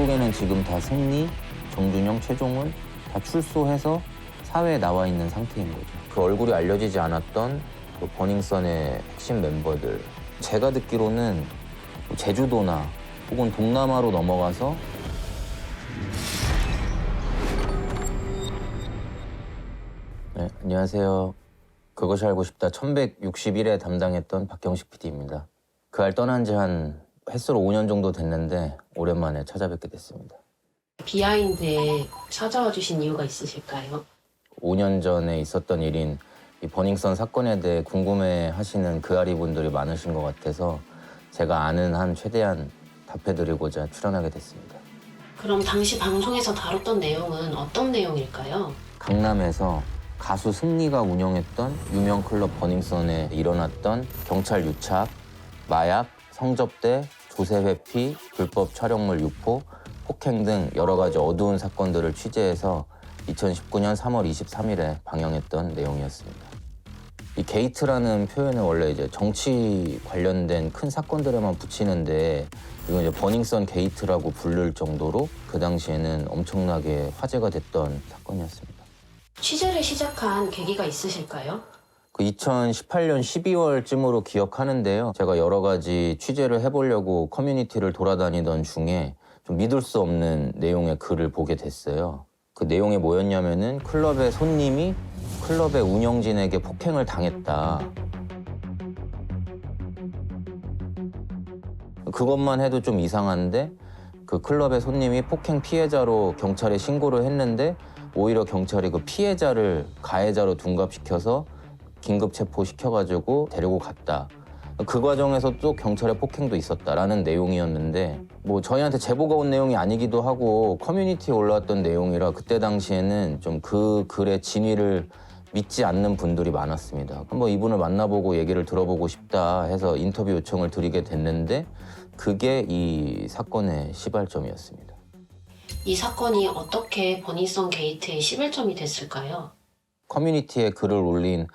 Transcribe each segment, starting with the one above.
결국에는 지금 다 승리, 정준영, 최종훈 다 출소해서 사회에 나와 있는 상태인 거죠. 그 얼굴이 알려지지 않았던 그 버닝썬의 핵심 멤버들. 제가 듣기로는 제주도나 혹은 동남아로 넘어가서 네, 안녕하세요. 그것이 알고 싶다 1161회 담당했던 박경식 PD입니다. 그 알 떠난 지 한 햇수로 5년 정도 됐는데 오랜만에 찾아뵙게 됐습니다. 비하인드에 찾아와 주신 이유가 있으실까요? 5년 전에 있었던 일인 이 버닝썬 사건에 대해 궁금해하시는 그아리 분들이 많으신 것 같아서 제가 아는 한 최대한 답해드리고자 출연하게 됐습니다. 그럼 당시 방송에서 다뤘던 내용은 어떤 내용일까요? 강남에서 가수 승리가 운영했던 유명 클럽 버닝썬에 일어났던 경찰 유착, 마약, 성접대, 조세 회피, 불법 촬영물 유포, 폭행 등 여러 가지 어두운 사건들을 취재해서 2019년 3월 23일에 방영했던 내용이었습니다. 이 게이트라는 표현은 원래 이제 정치 관련된 큰 사건들에만 붙이는데 이건 이제 버닝썬 게이트라고 부를 정도로 그 당시에는 엄청나게 화제가 됐던 사건이었습니다. 취재를 시작한 계기가 있으실까요? 그 2018년 12월쯤으로 기억하는데요. 제가 여러 가지 취재를 해보려고 커뮤니티를 돌아다니던 중에 좀 믿을 수 없는 내용의 글을 보게 됐어요. 그 내용이 뭐였냐면은 클럽의 손님이 클럽의 운영진에게 폭행을 당했다. 그것만 해도 좀 이상한데 그 클럽의 손님이 폭행 피해자로 경찰에 신고를 했는데 오히려 경찰이 그 피해자를 가해자로 둔갑시켜서 긴급 체포시켜가지고 데리고 갔다. 그 과정에서 또 경찰의 폭행도 있었다라는 내용이었는데 뭐 저희한테 제보가 온 내용이 아니기도 하고 커뮤니티에 올라왔던 내용이라 그때 당시에는 좀 그 글의 진위를 믿지 않는 분들이 많았습니다. 한번 이분을 만나보고 얘기를 들어보고 싶다 해서 인터뷰 요청을 드리게 됐는데 그게 이 사건의 시발점이었습니다. 이 사건이 어떻게 버닝썬 게이트의 시발점이 됐을까요? 커뮤니티에 글을 올린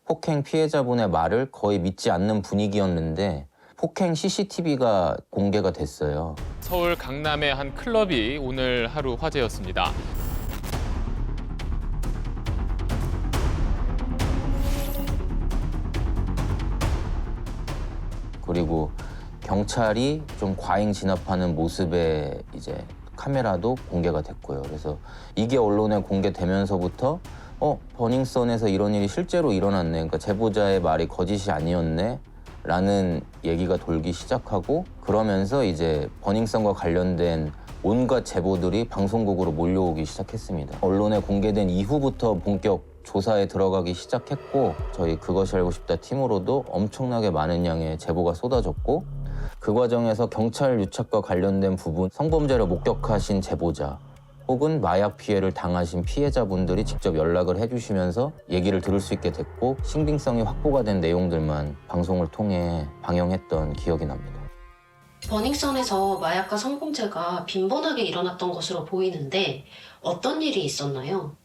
폭행 피해자분의 말을 거의 믿지 않는 분위기였는데 폭행 CCTV가 공개가 됐어요. 서울 강남의 한 클럽이 오늘 하루 화제였습니다. 그리고 경찰이 좀 과잉 진압하는 모습의 이제 카메라도 공개가 됐고요. 그래서 이게 언론에 공개되면서부터 버닝썬에서 이런 일이 실제로 일어났네. 그러니까 제보자의 말이 거짓이 아니었네. 라는 얘기가 돌기 시작하고 그러면서 이제 버닝썬과 관련된 온갖 제보들이 방송국으로 몰려오기 시작했습니다. 언론에 공개된 이후부터 본격 조사에 들어가기 시작했고 저희 그것이 알고 싶다 팀으로도 엄청나게 많은 양의 제보가 쏟아졌고 그 과정에서 경찰 유착과 관련된 부분, 성범죄를 목격하신 제보자 혹은 마약 피해를 당하신 피해자분들이 직접 연락을 해주시면서 얘기를 들을 수 있게 됐고 신빙성이 확보가 된 내용들만 방송을 통해 방영했던 기억이 납니다. 버닝썬에서 마약과 성범죄가 빈번하게 일어났던 것으로 보이는데 어떤 일이 있었나요?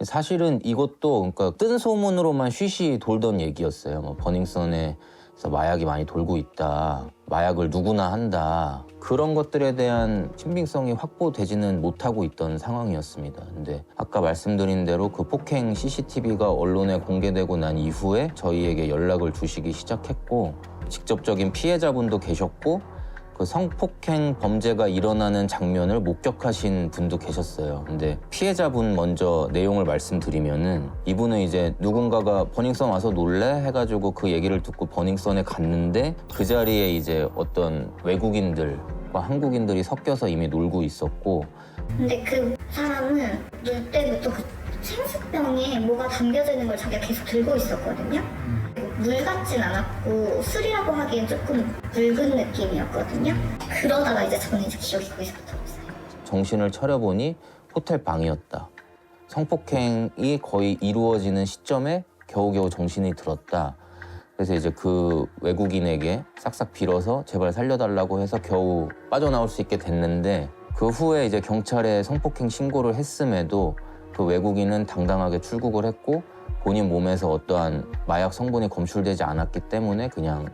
사실은 이것도 그러니까 뜬 소문으로만 쉬쉬 돌던 얘기였어요. 뭐 버닝썬에서 마약이 많이 돌고 있다. 마약을 누구나 한다. 그런 것들에 대한 신빙성이 확보되지는 못하고 있던 상황이었습니다. 근데 아까 말씀드린 대로 그 폭행 CCTV가 언론에 공개되고 난 이후에 저희에게 연락을 주시기 시작했고 직접적인 피해자분도 계셨고 그 성폭행 범죄가 일어나는 장면을 목격하신 분도 계셨어요. 근데 피해자분 먼저 내용을 말씀드리면은 이분은 이제 누군가가 버닝썬 와서 놀래? 해가지고 그 얘기를 듣고 버닝썬에 갔는데 그 자리에 이제 어떤 외국인들과 한국인들이 섞여서 이미 놀고 있었고 근데 그 사람은 놀 때부터 그 생수병에 뭐가 담겨져 있는 걸 자기가 계속 들고 있었거든요. 물 같진 않았고 술이라고 하기엔 조금 붉은 느낌이었거든요. 그러다가 이제 저는 이제 기억이 거기서부터 없어요. 정신을 차려보니 호텔 방이었다. 성폭행이 거의 이루어지는 시점에 겨우겨우 정신이 들었다. 그래서 이제 그 외국인에게 싹싹 빌어서 제발 살려달라고 해서 겨우 빠져나올 수 있게 됐는데 그 후에 이제 경찰에 성폭행 신고를 했음에도 그 외국인은 당당하게 출국을 했고 본인 몸에서 어떠한 마약 성분이 검출되지 않았기 때문에 그냥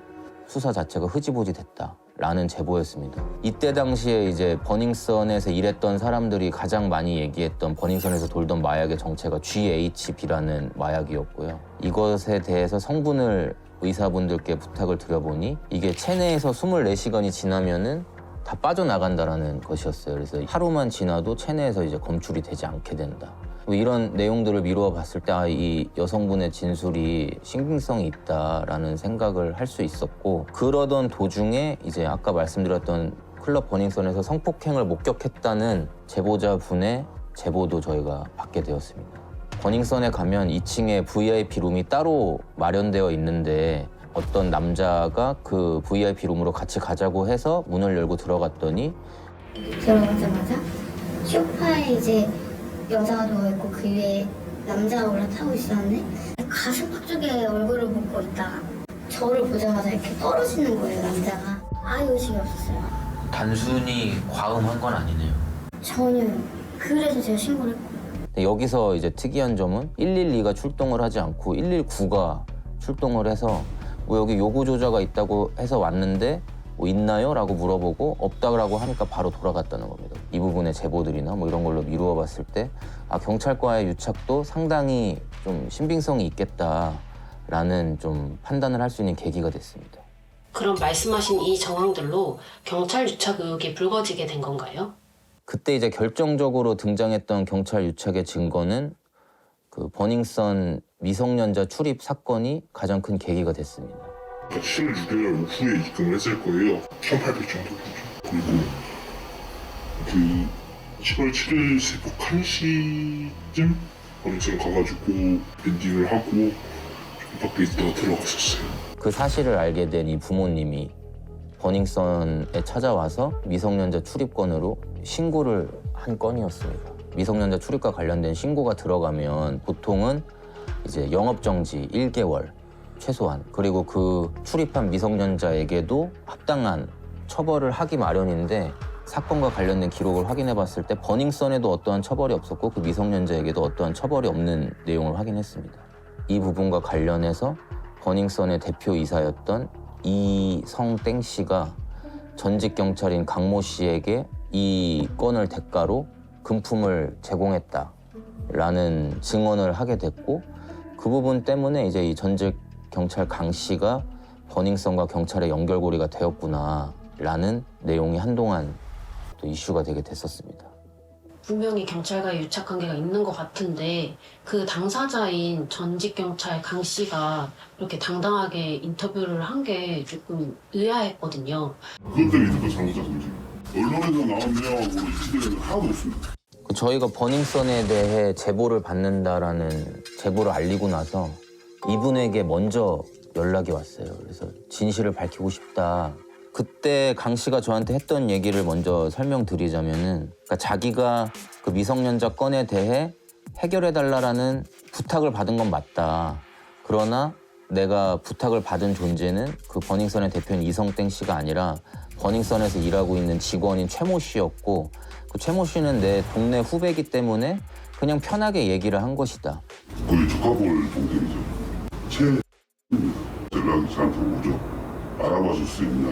수사 자체가 흐지부지 됐다. 라는 제보였습니다. 이때 당시에 이제 버닝썬에서 일했던 사람들이 가장 많이 얘기했던 버닝썬에서 돌던 마약의 정체가 GHB라는 마약이었고요. 이것에 대해서 성분을 의사분들께 부탁을 드려보니 이게 체내에서 24시간이 지나면은 다 빠져나간다라는 것이었어요. 그래서 하루만 지나도 체내에서 이제 검출이 되지 않게 된다. 이런 내용들을 미루어 봤을 때 이 여성분의 진술이 신빙성이 있다라는 생각을 할 수 있었고, 그러던 도중에 이제 아까 말씀드렸던 클럽 버닝썬에서 성폭행을 목격했다는 제보자분의 제보도 저희가 받게 되었습니다. 버닝썬에 가면 2층에 VIP 룸이 따로 마련되어 있는데 어떤 남자가 그 VIP 룸으로 같이 가자고 해서 문을 열고 들어갔더니 들어가자마자 소파에 이제 여자가 누워있고 그 위에 남자가 올라타고 있었는데 가슴팍 쪽에 얼굴을 묻고 있다가 저를 보자마자 이렇게 떨어지는 거예요, 남자가. 아예 의식이 없었어요. 단순히 과음한 건 아니네요. 전혀. 그래서 제가 신고를 했고. 근데 여기서 이제 특이한 점은 112가 출동을 하지 않고 119가 출동을 해서 뭐 여기 요구조자가 있다고 해서 왔는데 뭐 있나요? 라고 물어보고 없다고 하니까 바로 돌아갔다는 겁니다. 이 부분의 제보들이나 뭐 이런 걸로 미루어 봤을 때 경찰과의 유착도 상당히 좀 신빙성이 있겠다라는 좀 판단을 할 수 있는 계기가 됐습니다. 그럼 말씀하신 이 정황들로 경찰 유착 의혹이 불거지게 된 건가요? 그때 이제 결정적으로 등장했던 경찰 유착의 증거는 그 버닝썬 미성년자 출입 사건이 가장 큰 계기가 됐습니다. 16개월 후에 입금을 했을 거예요. 1,800 정도 되죠. 그리고 그 10월 7일 새벽 1시쯤 버닝썬 가가지고 엔딩을 하고 좀 밖에 있다가 들어갔었어요. 그 사실을 알게 된 이 부모님이 버닝썬에 찾아와서 미성년자 출입건으로 신고를 한 건이었습니다. 미성년자 출입과 관련된 신고가 들어가면 보통은 이제 영업정지 1개월 최소한, 그리고 그 출입한 미성년자에게도 합당한 처벌을 하기 마련인데 사건과 관련된 기록을 확인해 봤을 때 버닝썬에도 어떠한 처벌이 없었고 그 미성년자에게도 어떠한 처벌이 없는 내용을 확인했습니다. 이 부분과 관련해서 버닝썬의 대표이사였던 이성땡 씨가 전직 경찰인 강모 씨에게 이 건을 대가로 금품을 제공했다라는 증언을 하게 됐고, 그 부분 때문에 이제 이 전직 경찰 강 씨가 버닝썬과 경찰의 연결고리가 되었구나라는 내용이 한동안 또 이슈가 되게 됐었습니다. 분명히 경찰과의 유착 관계가 있는 것 같은데 그 당사자인 전직 경찰 강 씨가 이렇게 당당하게 인터뷰를 한 게 조금 의아했거든요. 그것 때문에 이득도 잘못자 선지. 언론에서 나온 내용하고 이치되는 하나도 없습니다. 저희가 버닝썬에 대해 제보를 받는다라는 제보를 알리고 나서 이분에게 먼저 연락이 왔어요. 그래서 진실을 밝히고 싶다. 그때 강 씨가 저한테 했던 얘기를 먼저 설명드리자면은, 그러니까 자기가 그 미성년자 건에 대해 해결해달라는 부탁을 받은 건 맞다. 그러나 내가 부탁을 받은 존재는 그 버닝썬의 대표인 이성땡 씨가 아니라 버닝썬에서 일하고 있는 직원인 최모 씨였고, 그 최모 씨는 내 동네 후배이기 때문에 그냥 편하게 얘기를 한 것이다. 거의 조카볼 동생이죠. 연락이 저한테 오죠. 알아봐 줄 수 있냐.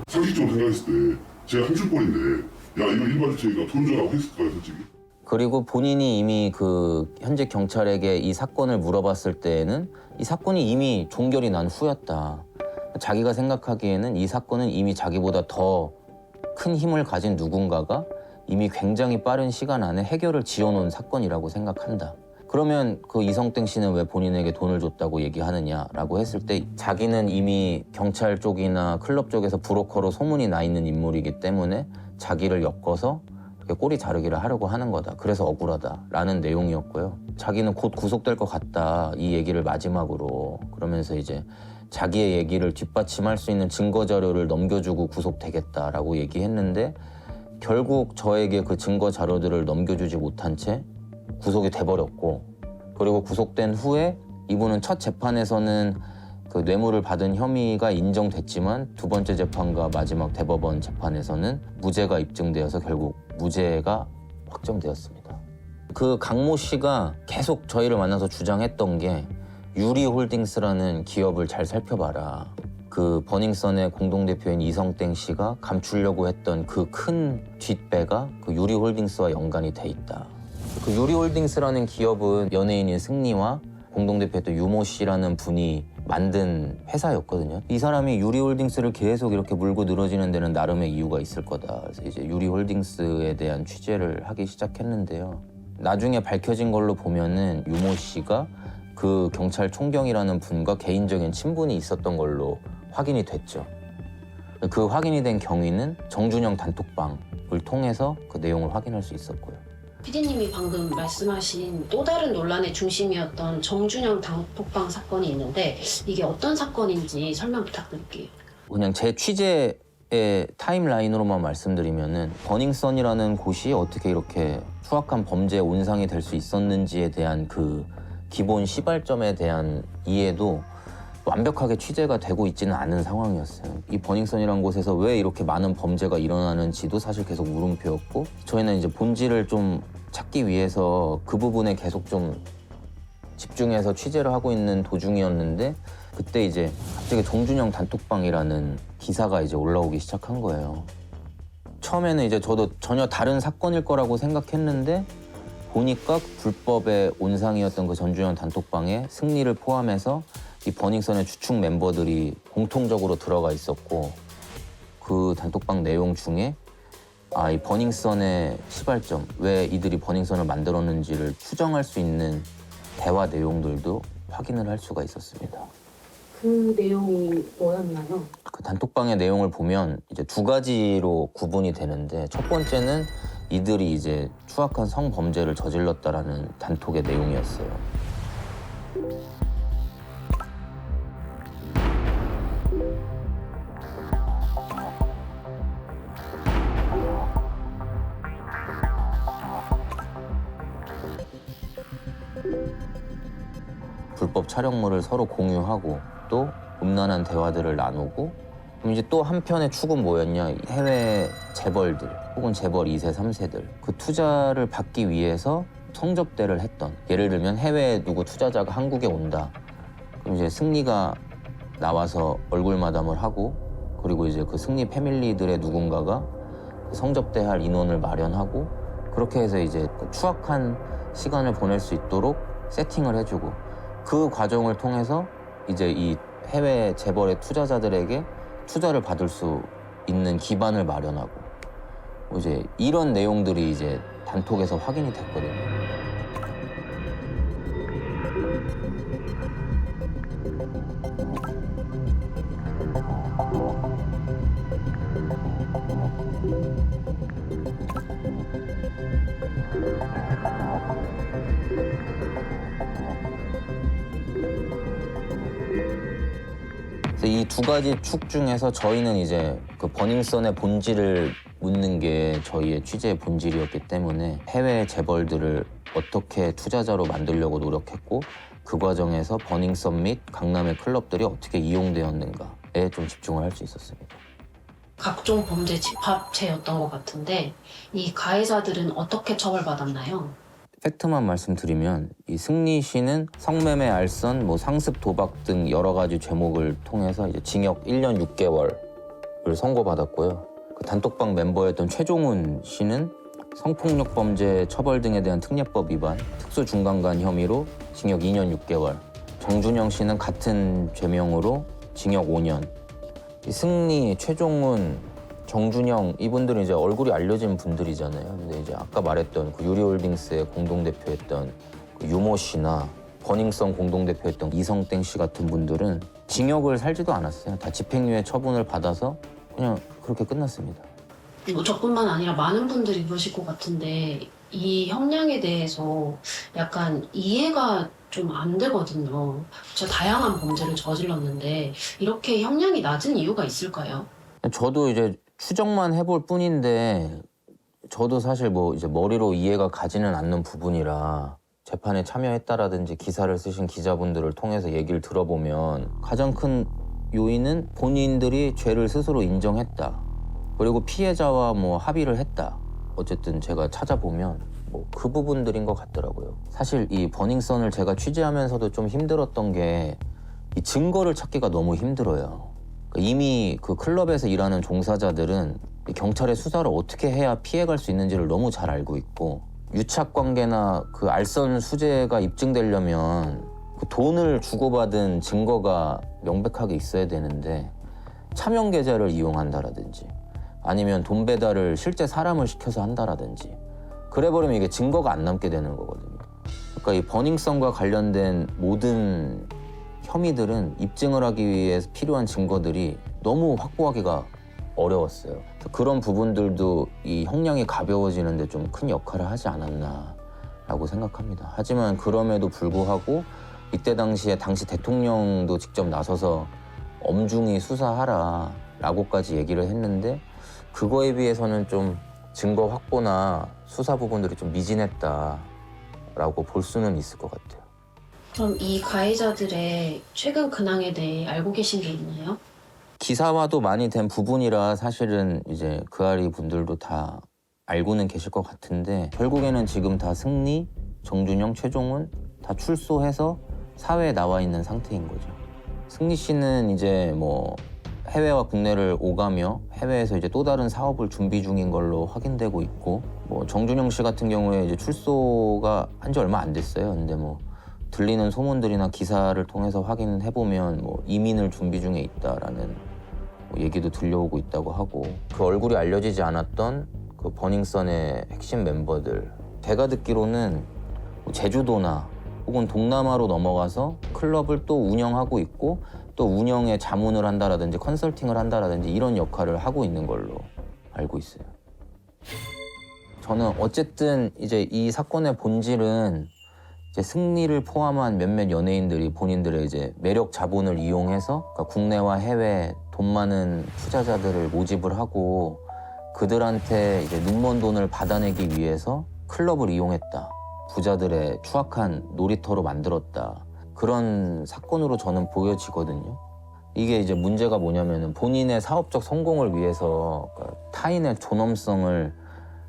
상식적으로 생각했을 때 제가 한 줄거리인데 야 이거 일반 주체가 돈 줘라고 했을까요 솔직히? 그리고 본인이 이미 그 현직 경찰에게 이 사건을 물어봤을 때에는 이 사건이 이미 종결이 난 후였다. 자기가 생각하기에는 이 사건은 이미 자기보다 더 큰 힘을 가진 누군가가 이미 굉장히 빠른 시간 안에 해결을 지어놓은 사건이라고 생각한다. 그러면 그 이성땡 씨는 왜 본인에게 돈을 줬다고 얘기하느냐라고 했을 때 자기는 이미 경찰 쪽이나 클럽 쪽에서 브로커로 소문이 나 있는 인물이기 때문에 자기를 엮어서 이렇게 꼬리 자르기를 하려고 하는 거다. 그래서 억울하다라는 내용이었고요. 자기는 곧 구속될 것 같다. 이 얘기를 마지막으로 그러면서 이제 자기의 얘기를 뒷받침할 수 있는 증거 자료를 넘겨주고 구속되겠다라고 얘기했는데 결국 저에게 그 증거 자료들을 넘겨주지 못한 채 구속이 돼버렸고, 그리고 구속된 후에 이분은 첫 재판에서는 그 뇌물을 받은 혐의가 인정됐지만 두 번째 재판과 마지막 대법원 재판에서는 무죄가 입증되어서 결국 무죄가 확정되었습니다. 그 강모 씨가 계속 저희를 만나서 주장했던 게 유리홀딩스라는 기업을 잘 살펴봐라. 그 버닝썬의 공동대표인 이성땡 씨가 감추려고 했던 그 큰 뒷배가 그 유리홀딩스와 연관이 돼 있다. 그 유리홀딩스라는 기업은 연예인인 승리와 공동대표였던 유모 씨라는 분이 만든 회사였거든요. 이 사람이 유리홀딩스를 계속 이렇게 물고 늘어지는 데는 나름의 이유가 있을 거다. 그래서 이제 유리홀딩스에 대한 취재를 하기 시작했는데요. 나중에 밝혀진 걸로 보면은 유모 씨가 그 경찰 총경이라는 분과 개인적인 친분이 있었던 걸로 확인이 됐죠. 그 확인이 된 경위는 정준영 단톡방을 통해서 그 내용을 확인할 수 있었고요. PD님이 방금 말씀하신 또 다른 논란의 중심이었던 정준영 단톡방 사건이 있는데 이게 어떤 사건인지 설명 부탁드릴게요. 그냥 제 취재의 타임라인으로만 말씀드리면은 버닝썬이라는 곳이 어떻게 이렇게 추악한 범죄의 온상이 될 수 있었는지에 대한 그 기본 시발점에 대한 이해도 완벽하게 취재가 되고 있지는 않은 상황이었어요. 이 버닝썬이라는 곳에서 왜 이렇게 많은 범죄가 일어나는지도 사실 계속 물음표였고, 저희는 이제 본질을 좀 찾기 위해서 그 부분에 계속 좀 집중해서 취재를 하고 있는 도중이었는데, 그때 이제 갑자기 정준영 단톡방이라는 기사가 이제 올라오기 시작한 거예요. 처음에는 이제 저도 전혀 다른 사건일 거라고 생각했는데 보니까 불법의 온상이었던 그 정준영 단톡방에 승리를 포함해서 이 버닝썬의 주축 멤버들이 공통적으로 들어가 있었고, 그 단톡방 내용 중에 이 버닝썬의 시발점, 왜 이들이 버닝썬을 만들었는지를 추정할 수 있는 대화 내용들도 확인을 할 수가 있었습니다. 그 내용이 뭐였나요? 그 단톡방의 내용을 보면 이제 두 가지로 구분이 되는데, 첫 번째는 이들이 이제 추악한 성범죄를 저질렀다라는 단톡의 내용이었어요. 불법 촬영물을 서로 공유하고 또 음란한 대화들을 나누고, 그럼 이제 또 한편의 축은 뭐였냐, 해외 재벌들 혹은 재벌 2세, 3세들 그 투자를 받기 위해서 성접대를 했던, 예를 들면 해외 누구 투자자가 한국에 온다, 그럼 이제 승리가 나와서 얼굴 마담을 하고, 그리고 이제 그 승리 패밀리들의 누군가가 성접대할 인원을 마련하고, 그렇게 해서 이제 그 추악한 시간을 보낼 수 있도록 세팅을 해주고, 그 과정을 통해서 이제 이 해외 재벌의 투자자들에게 투자를 받을 수 있는 기반을 마련하고, 이제 이런 내용들이 이제 단톡에서 확인이 됐거든요. 이 두 가지 축 중에서 저희는 이제 그 버닝썬의 본질을 묻는 게 저희의 취재의 본질이었기 때문에 해외 재벌들을 어떻게 투자자로 만들려고 노력했고, 그 과정에서 버닝썬 및 강남의 클럽들이 어떻게 이용되었는가에 좀 집중을 할 수 있었습니다. 각종 범죄 집합체였던 것 같은데 이 가해자들은 어떻게 처벌받았나요? 팩트만 말씀드리면 이 승리 씨는 성매매, 알선, 상습, 도박 등 여러 가지 죄목을 통해서 이제 징역 1년 6개월을 선고받았고요. 그 단톡방 멤버였던 최종훈 씨는 성폭력 범죄 처벌 등에 대한 특례법 위반, 특수중간간 혐의로 징역 2년 6개월. 정준영 씨는 같은 죄명으로 징역 5년. 이 승리, 최종훈, 정준영 이분들은 이제 얼굴이 알려진 분들이잖아요. 근데 이제 아까 말했던 그 유리홀딩스의 공동대표였던 그 유모 씨나 버닝썬 공동대표였던 이성땡 씨 같은 분들은 징역을 살지도 않았어요. 다 집행유예 처분을 받아서 그냥 그렇게 끝났습니다. 저뿐만 아니라 많은 분들이 그러실 것 같은데 이 형량에 대해서 약간 이해가 좀 안 되거든요. 진짜 다양한 범죄를 저질렀는데 이렇게 형량이 낮은 이유가 있을까요? 저도 이제 추정만 해볼 뿐인데, 저도 사실 이제 머리로 이해가 가지는 않는 부분이라 재판에 참여했다라든지 기사를 쓰신 기자분들을 통해서 얘기를 들어보면 가장 큰 요인은 본인들이 죄를 스스로 인정했다, 그리고 피해자와 합의를 했다. 어쨌든 제가 찾아보면 그 부분들인 것 같더라고요. 사실 이 버닝썬을 제가 취재하면서도 좀 힘들었던 게 이 증거를 찾기가 너무 힘들어요. 이미 그 클럽에서 일하는 종사자들은 이 경찰의 수사를 어떻게 해야 피해갈 수 있는지를 너무 잘 알고 있고, 유착관계나 그 알선 수재가 입증되려면 그 돈을 주고받은 증거가 명백하게 있어야 되는데, 차명 계좌를 이용한다라든지 아니면 돈 배달을 실제 사람을 시켜서 한다라든지 그래버리면 이게 증거가 안 남게 되는 거거든요. 그러니까 이 버닝썬과 관련된 모든 혐의들은 입증을 하기 위해 필요한 증거들이 너무 확보하기가 어려웠어요. 그래서 그런 부분들도 이 형량이 가벼워지는데 좀 큰 역할을 하지 않았나라고 생각합니다. 하지만 그럼에도 불구하고 이때 당시에 당시 대통령도 직접 나서서 엄중히 수사하라라고까지 얘기를 했는데, 그거에 비해서는 좀 증거 확보나 수사 부분들이 좀 미진했다라고 볼 수는 있을 것 같아요. 그럼 이 가해자들의 최근 근황에 대해 알고 계신 게 있나요? 기사화도 많이 된 부분이라 사실은 이제 그아리 분들도 다 알고는 계실 것 같은데, 결국에는 지금 다 승리, 정준영, 최종훈 다 출소해서 사회에 나와 있는 상태인 거죠. 승리 씨는 이제 뭐 해외와 국내를 오가며 해외에서 이제 또 다른 사업을 준비 중인 걸로 확인되고 있고, 뭐 정준영 씨 같은 경우에 이제 출소가 한 지 얼마 안 됐어요. 근데 뭐 들리는 소문들이나 기사를 통해서 확인해 보면 뭐 이민을 준비 중에 있다라는 뭐 얘기도 들려오고 있다고 하고, 그 얼굴이 알려지지 않았던 그 버닝썬의 핵심 멤버들, 제가 듣기로는 뭐 제주도나 혹은 동남아로 넘어가서 클럽을 또 운영하고 있고, 또 운영에 자문을 한다라든지 컨설팅을 한다라든지 이런 역할을 하고 있는 걸로 알고 있어요. 저는 어쨌든 이제 이 사건의 본질은 이제 승리를 포함한 몇몇 연예인들이 본인들의 이제 매력 자본을 이용해서, 그러니까 국내와 해외 돈 많은 투자자들을 모집을 하고 그들한테 이제 눈먼 돈을 받아내기 위해서 클럽을 이용했다. 부자들의 추악한 놀이터로 만들었다. 그런 사건으로 저는 보여지거든요. 이게 이제 문제가 뭐냐면은 본인의 사업적 성공을 위해서 그러니까 타인의 존엄성을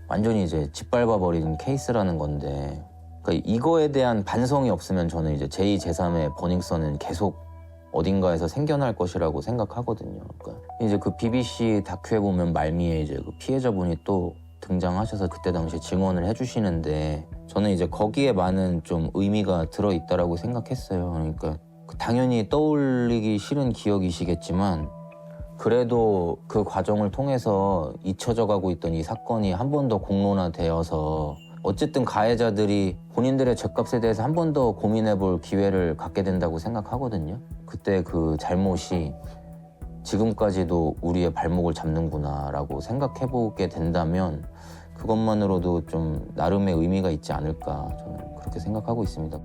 완전히 이제 짓밟아버린 케이스라는 건데, 그러니까 이거에 대한 반성이 없으면 저는 이제 제2, 제3의 버닝썬은 계속 어딘가에서 생겨날 것이라고 생각하거든요. 그러니까 이제 그 BBC 다큐에 보면 말미에 이제 그 피해자분이 또 등장하셔서 그때 당시 증언을 해주시는데, 저는 이제 거기에 많은 좀 의미가 들어있다라고 생각했어요. 그러니까 당연히 떠올리기 싫은 기억이시겠지만, 그래도 그 과정을 통해서 잊혀져 가고 있던 이 사건이 한 번 더 공론화되어서 어쨌든 가해자들이 본인들의 죄값에 대해서 한 번 더 고민해 볼 기회를 갖게 된다고 생각하거든요. 그때 그 잘못이 지금까지도 우리의 발목을 잡는구나 라고 생각해 보게 된다면 그것만으로도 좀 나름의 의미가 있지 않을까, 저는 그렇게 생각하고 있습니다.